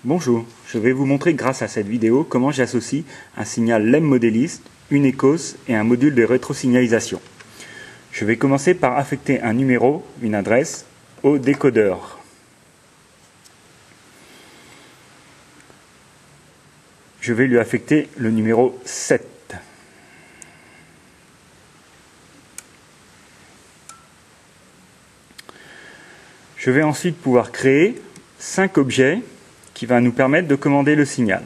Bonjour, je vais vous montrer grâce à cette vidéo comment j'associe un signal LEM Modelist, une ECOS et un module de rétrosignalisation. Je vais commencer par affecter un numéro, une adresse, au décodeur. Je vais lui affecter le numéro 7. Je vais ensuite pouvoir créer 5 objets qui va nous permettre de commander le signal.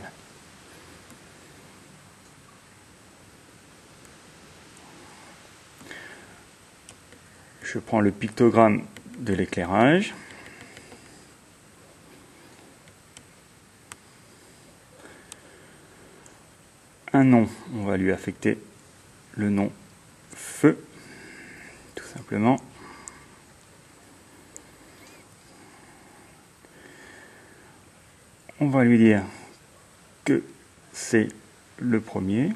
Je prends le pictogramme de l'éclairage. Un nom, on va lui affecter le nom feu, tout simplement. On va lui dire que c'est le premier.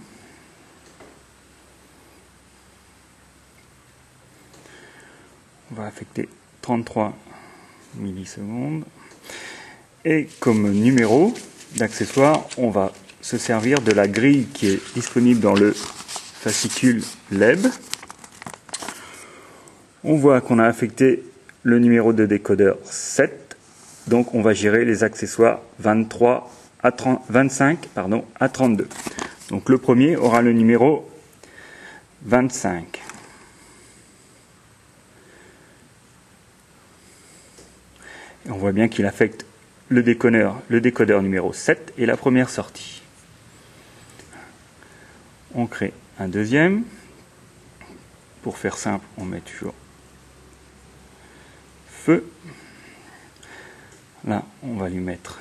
On va affecter 33 millisecondes. Et comme numéro d'accessoire, on va se servir de la grille qui est disponible dans le fascicule LEB. On voit qu'on a affecté le numéro de décodeur 7. Donc on va gérer les accessoires 25 à 32. Donc le premier aura le numéro 25. Et on voit bien qu'il affecte le décodeur numéro 7 et la première sortie. On crée un deuxième. Pour faire simple, on met toujours feu. Là, on va lui mettre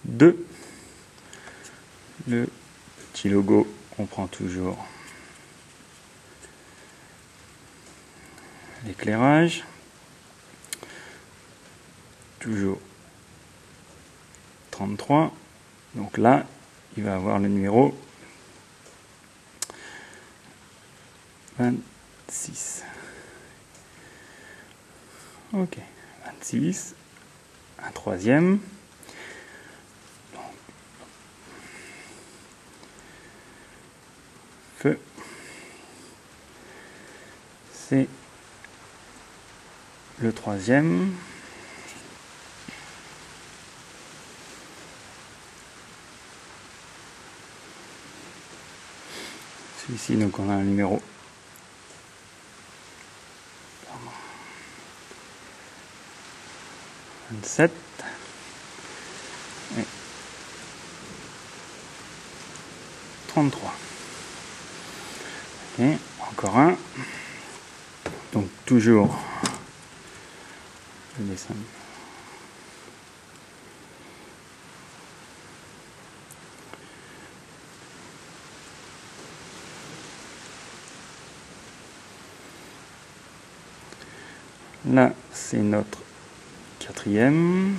2. Le petit logo, on prend toujours l'éclairage. Toujours 33. Donc là, il va avoir le numéro 26. Ok. 26, un troisième, feu, c'est le troisième, celui-ci, donc on a un numéro 27 et 33. Ok, encore un. Donc toujours le dessin. Là, c'est notre quatrième.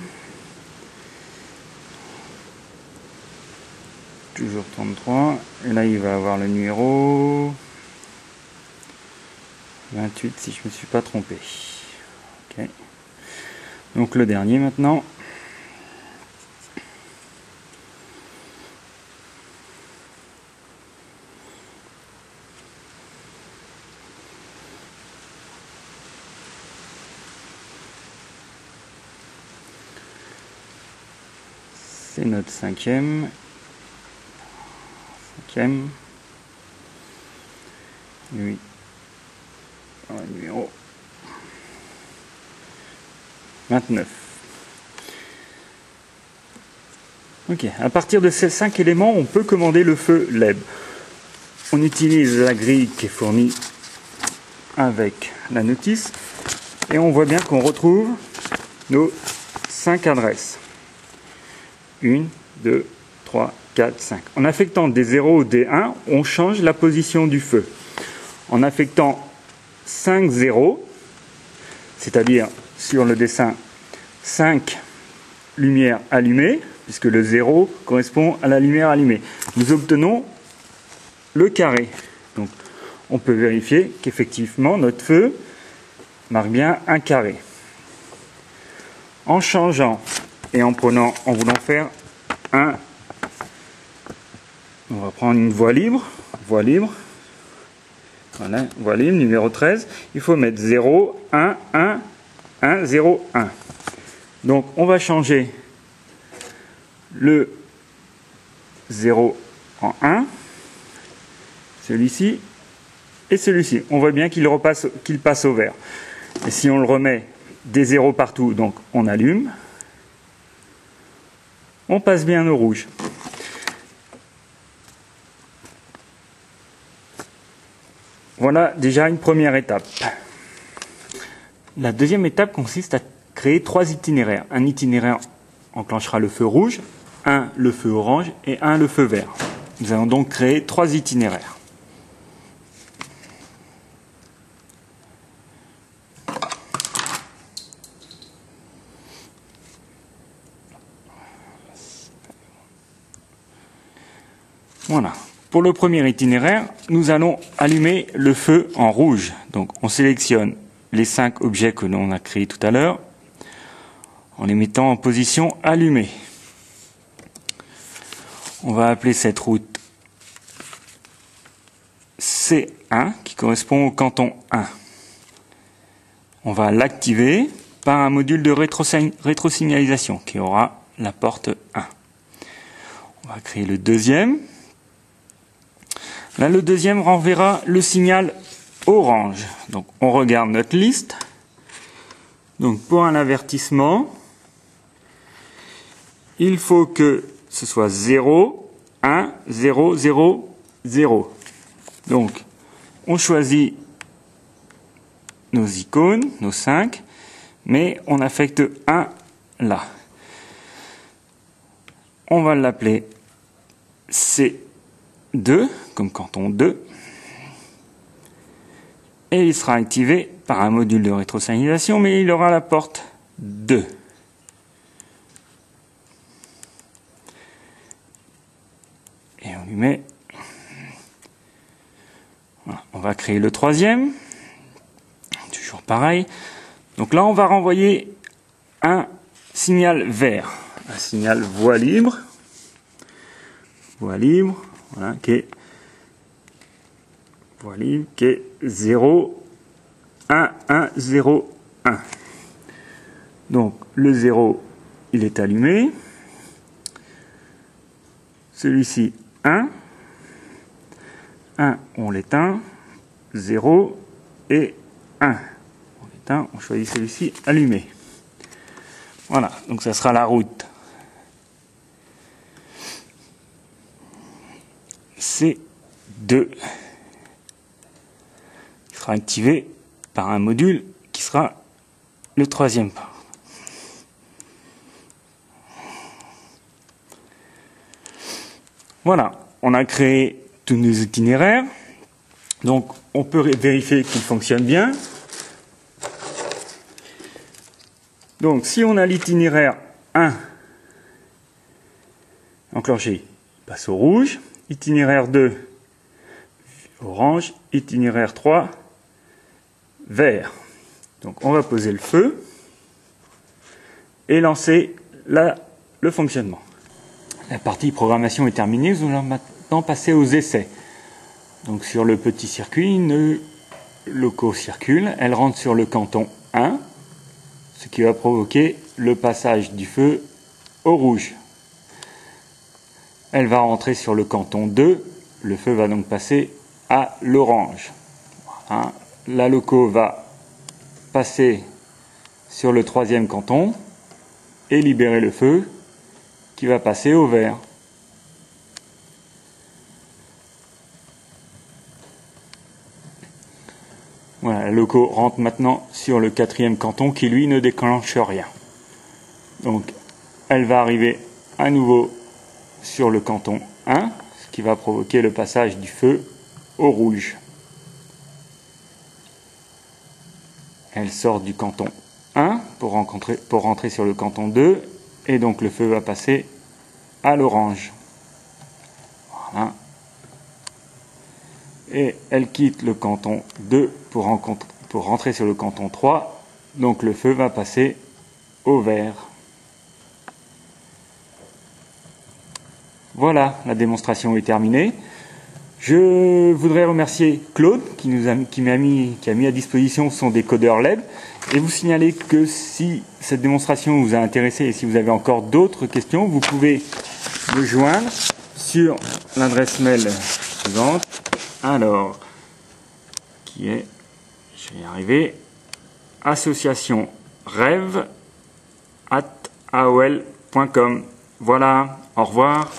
Toujours 33. Et là, il va avoir le numéro 28, si je ne me suis pas trompé. Okay. Donc le dernier maintenant. C'est notre cinquième. Lui, le numéro 29. Ok, à partir de ces 5 éléments, on peut commander le feu LEB. On utilise la grille qui est fournie avec la notice et on voit bien qu'on retrouve nos 5 adresses. 1, 2, 3, 4, 5. En affectant des 0 ou des 1, on change la position du feu. En affectant 5 0, c'est-à-dire sur le dessin 5 lumières allumées, puisque le 0 correspond à la lumière allumée, nous obtenons le carré. Donc on peut vérifier qu'effectivement notre feu marque bien un carré. En changeant et en voulant faire un, on va prendre une voie libre, voilà, voie libre, numéro 13, il faut mettre 0, 1, 1, 1, 0, 1. Donc on va changer le 0 en 1, celui-ci et celui-ci. On voit bien qu'il passe au vert. Et si on le remet des zéros partout, donc on allume, on passe bien au rouge. Voilà déjà une première étape. La deuxième étape consiste à créer 3 itinéraires. Un itinéraire enclenchera le feu rouge, un le feu orange et un le feu vert. Nous allons donc créer 3 itinéraires. Voilà. Pour le premier itinéraire, nous allons allumer le feu en rouge. Donc on sélectionne les 5 objets que l'on a créés tout à l'heure en les mettant en position allumée. On va appeler cette route C1 qui correspond au canton 1. On va l'activer par un module de rétrosignalisation qui aura la porte 1. On va créer le deuxième. Là, le deuxième renverra le signal orange. Donc, on regarde notre liste. Donc, pour un avertissement, il faut que ce soit 0, 1, 0, 0, 0. Donc, on choisit nos icônes, nos 5, mais on affecte 1 là. On va l'appeler C2, comme canton 2. Et il sera activé par un module de rétrosignalisation, mais il aura la porte 2. Et on lui met... Voilà. On va créer le troisième. Toujours pareil. Donc là, on va renvoyer un signal vert. Un signal voie libre. Voie libre. Voilà, qui est 0, 1, 1, 0, 1. Donc le 0, il est allumé. Celui-ci, 1. 1, on l'éteint. 0 et 1. On l'éteint, on choisit celui-ci allumé. Voilà, donc ça sera la route C2 qui sera activé par un module qui sera le troisième pas. Voilà, on a créé tous nos itinéraires. Donc on peut vérifier qu'ils fonctionnent bien. Donc si on a l'itinéraire 1 enclenché, il passe au rouge. Itinéraire 2, orange. Itinéraire 3, vert. Donc on va poser le feu et lancer le fonctionnement. La partie programmation est terminée, nous allons maintenant passer aux essais. Donc sur le petit circuit, nos locaux circulent, elle rentre sur le canton 1, ce qui va provoquer le passage du feu au rouge. Elle va rentrer sur le canton 2, le feu va donc passer à l'orange. Voilà. La loco va passer sur le troisième canton et libérer le feu qui va passer au vert. Voilà, la loco rentre maintenant sur le quatrième canton qui lui ne déclenche rien. Donc elle va arriver à nouveau sur le canton 1, ce qui va provoquer le passage du feu au rouge. Elle sort du canton 1 pour rentrer sur le canton 2, et donc le feu va passer à l'orange. Voilà. Et elle quitte le canton 2 pour rentrer sur le canton 3, donc le feu va passer au vert. Voilà, la démonstration est terminée. Je voudrais remercier Claude qui a mis à disposition son décodeur LED et vous signaler que si cette démonstration vous a intéressé et si vous avez encore d'autres questions, vous pouvez me joindre sur l'adresse mail suivante. Alors, qui est, je vais y arriver, associationrêve@aol.com. Voilà, au revoir.